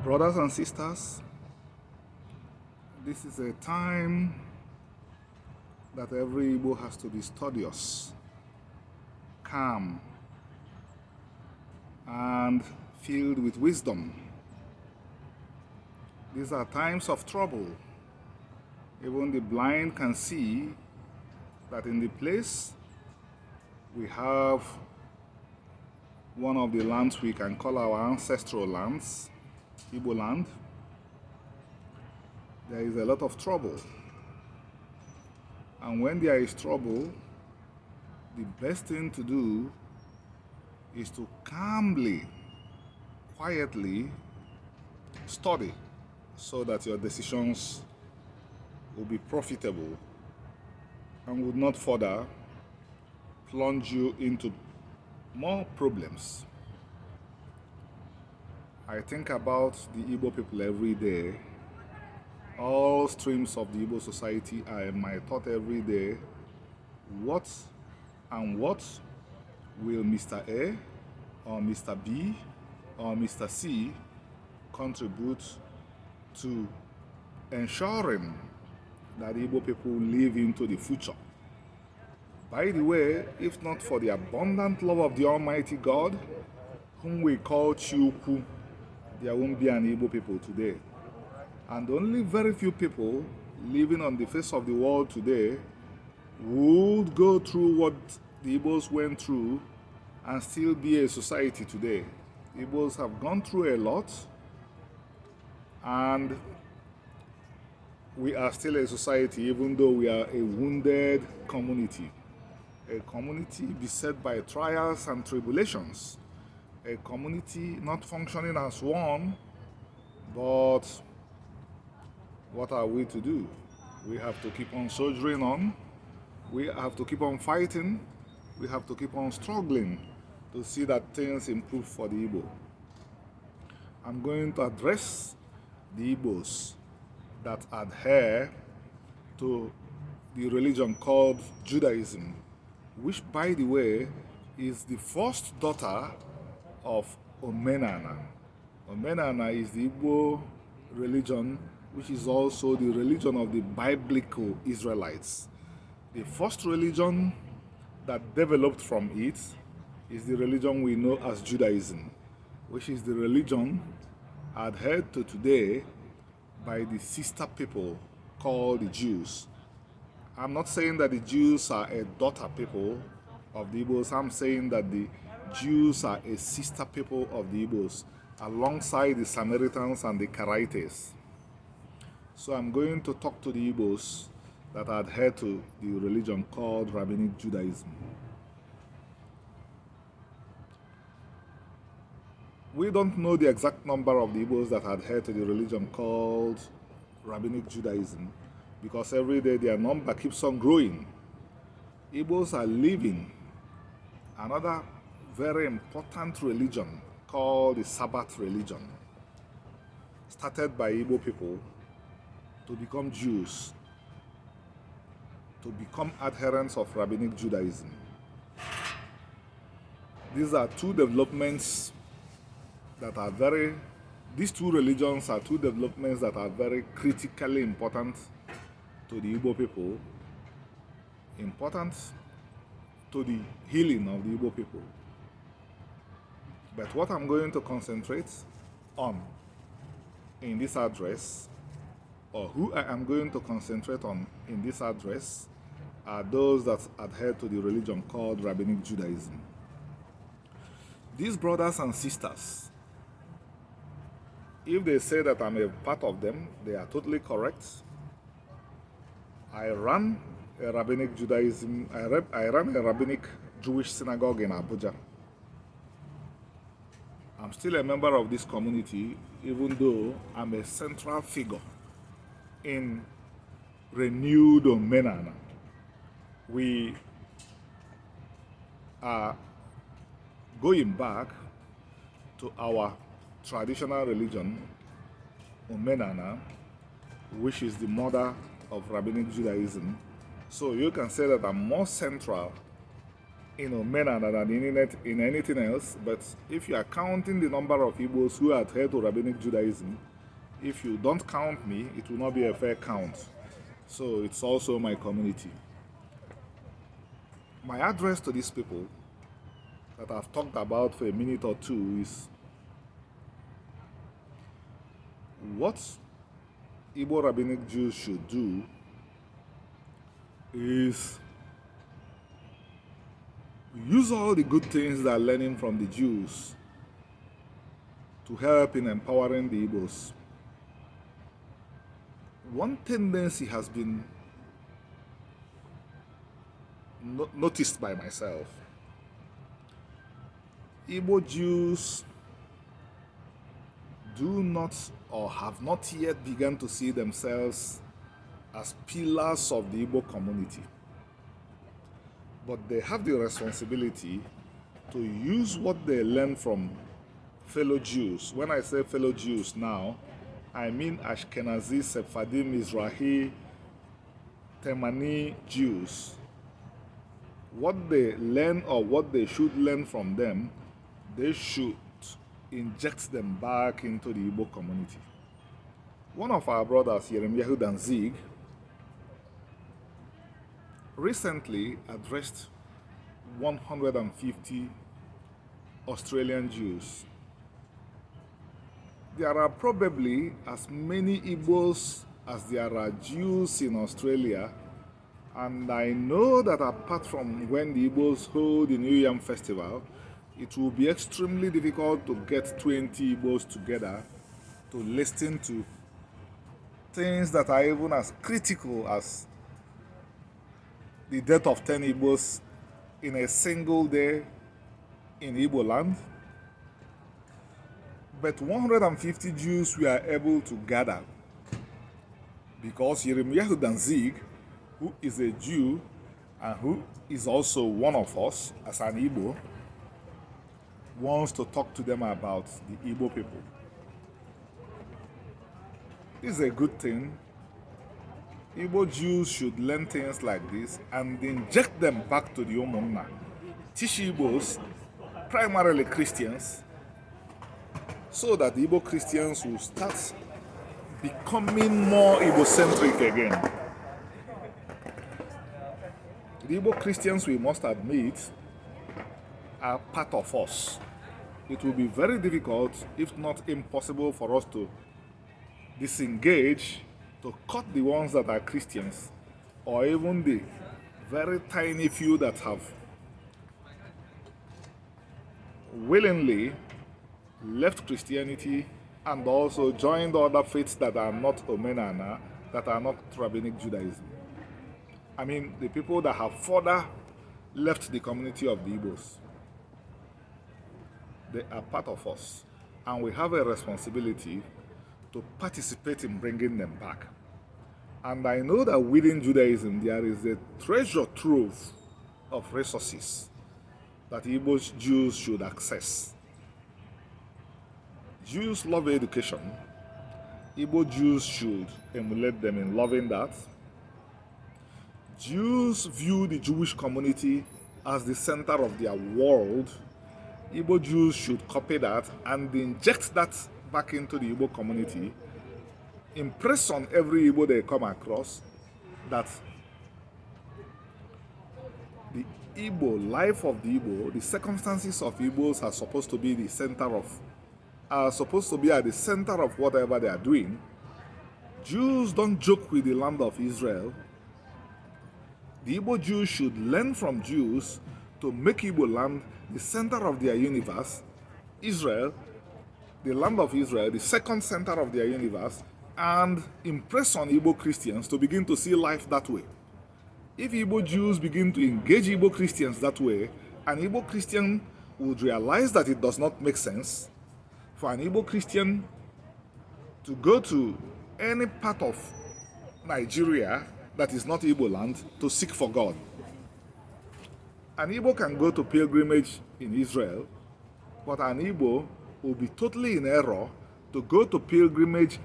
Brothers and sisters, this is a time that every Igbo has to be studious, calm, and filled with wisdom. These are times of trouble. Even the blind can see that in the place we have one of the lands we can call our ancestral lands, Igbo land. There is a lot of trouble. And when there is trouble, the best thing to do is to calmly, quietly study so that your decisions will be profitable and would not further plunge you into more problems. I think about the Igbo people every day. All streams of the Igbo society are in my thought every day. What will Mr. A or Mr. B or Mr. C contribute to ensuring that the Igbo people live into the future? By the way, if not for the abundant love of the Almighty God, whom we call Chukwu, there won't be an Igbo people today. And only very few people living on the face of the world today would go through what the Igbos went through and still be a society today. The Igbos have gone through a lot, and we are still a society, even though we are a wounded community. A community beset by trials and tribulations. A community not functioning as one, but what are we to do? We have to keep on soldiering on. We have to keep on fighting. We have to keep on struggling to see that things improve for the Igbo. I'm going to address the Igbos that adhere to the religion called Judaism, which, by the way, is the first daughter of Omenana. Omenana is the Igbo religion, which is also the religion of the biblical Israelites. The first religion that developed from it is the religion we know as Judaism, which is the religion adhered to today by the sister people called the Jews. I'm not saying that the Jews are a daughter people of the Igbos. I'm saying that the Jews are a sister people of the Igbos, alongside the Samaritans and the Karaites. So I'm going to talk to the Igbos that adhere to the religion called Rabbinic Judaism. We don't know the exact number of the Igbos that adhere to the religion called Rabbinic Judaism, because every day their number keeps on growing. Igbos are living another very important religion called the Sabbath religion, started by Igbo people to become Jews, to become adherents of Rabbinic Judaism. These are two developments that are these two religions are two developments that are very critically important to the Igbo people, important to the healing of the Igbo people. But what I'm going to concentrate on in this address, or who I am going to concentrate on in this address, are those that adhere to the religion called Rabbinic Judaism. These brothers and sisters, if they say that I'm a part of them, they are totally correct. I ran a Rabbinic Judaism, I ran a Rabbinic Jewish synagogue in Abuja. I'm still a member of this community, even though I'm a central figure in renewed Omenana. We are going back to our traditional religion, Omenana, which is the mother of Rabbinic Judaism. So you can say that I'm more central men than in anything else. But if you are counting the number of Igbos who adhere to Rabbinic Judaism, if you don't count me, it will not be a fair count. So it's also my community. My address to these people that I've talked about for a minute or two is what Igbo Rabbinic Jews should do is use all the good things they're learning from the Jews to help in empowering the Igbos. One tendency has been noticed by myself. Igbo Jews do not or have not yet begun to see themselves as pillars of the Igbo community. But they have the responsibility to use what they learn from fellow Jews. When I say fellow Jews now, I mean Ashkenazi, Sephardim, Mizrahi, Temani Jews. What they learn or what they should learn from them, they should inject them back into the Igbo community. One of our brothers, Remy and Nz'r, recently addressed 150 Australian Jews. There are probably as many Igbos as there are Jews in Australia, and I know that apart from when the Igbos hold the New Yam Festival, it will be extremely difficult to get 20 Igbos together to listen to things that are even as critical as the death of 10 Igbos in a single day in Igbo land. But 150 Jews were able to gather because Remy and Nz'r, who is a Jew and who is also one of us as an Igbo, wants to talk to them about the Igbo people. This is a good thing. Igbo Jews should learn things like this and inject them back to the Umunna. Teach Igbos, primarily Christians, so that the Igbo Christians will start becoming more Igbo-centric again. The Igbo Christians, we must admit, are part of us. It will be very difficult, if not impossible, for us to disengage, to cut the ones that are Christians, or even the very tiny few that have willingly left Christianity and also joined other faiths that are not Omenana, that are not Rabbinic Judaism. I mean, the people that have further left the community of the Igbos. They are part of us, and we have a responsibility to participate in bringing them back. And I know that within Judaism there is a treasure trove of resources that Igbo Jews should access. Jews love education. Igbo Jews should emulate them in loving that. Jews view the Jewish community as the center of their world. Igbo Jews should copy that and inject that back into the Igbo community. Impress on every Igbo they come across that the Igbo, life of the Igbo, the circumstances of Igbos are supposed to be the center of, are supposed to be at the center of whatever they are doing. Jews don't joke with the land of Israel. The Igbo Jews should learn from Jews to make Igbo land the center of their universe, Israel, the land of Israel, the second center of their universe, and impress on Igbo Christians to begin to see life that way. If Igbo Jews begin to engage Igbo Christians that way, an Igbo Christian would realize that it does not make sense for an Igbo Christian to go to any part of Nigeria that is not Igbo land to seek for God. An Igbo can go to pilgrimage in Israel, but an Igbo will be totally in error to go to pilgrimage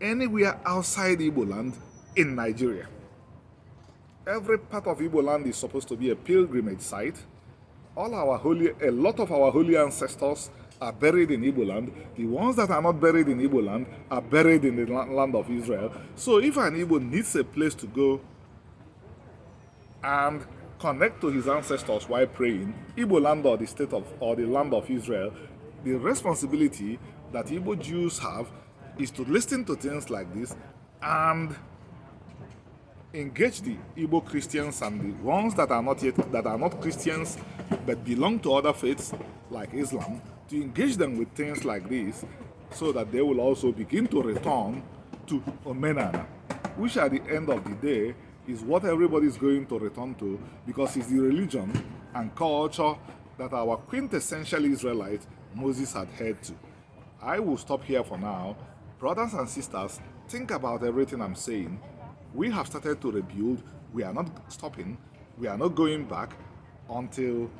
anywhere outside Igbo land in Nigeria. Every part of Igbo land is supposed to be a pilgrimage site, a lot of our holy ancestors are buried in Igbo land. The ones that are not buried in Igbo land are buried in the land of Israel. So if an Igbo needs a place to go and connect to his ancestors while praying, Igbo land or the land of Israel, the responsibility that Igbo Jews have is to listen to things like this and engage the Igbo Christians and the ones that are not Christians but belong to other faiths like Islam, to engage them with things like this so that they will also begin to return to Omenana, which at the end of the day is what everybody is going to return to, because it's the religion and culture that our quintessential Israelite Moses had held to. I will stop here for now. Brothers and sisters, think about everything I'm saying. We have started to rebuild. We are not stopping. We are not going back until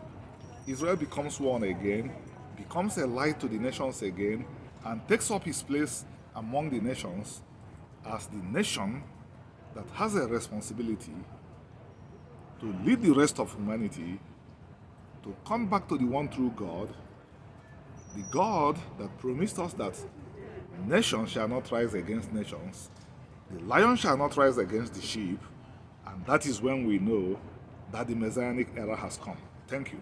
Israel becomes one again, becomes a light to the nations again, and takes up his place among the nations as the nation that has a responsibility to lead the rest of humanity to come back to the one true God, the God that promised us that nations shall not rise against nations, the lion shall not rise against the sheep, and that is when we know that the Messianic era has come. Thank you.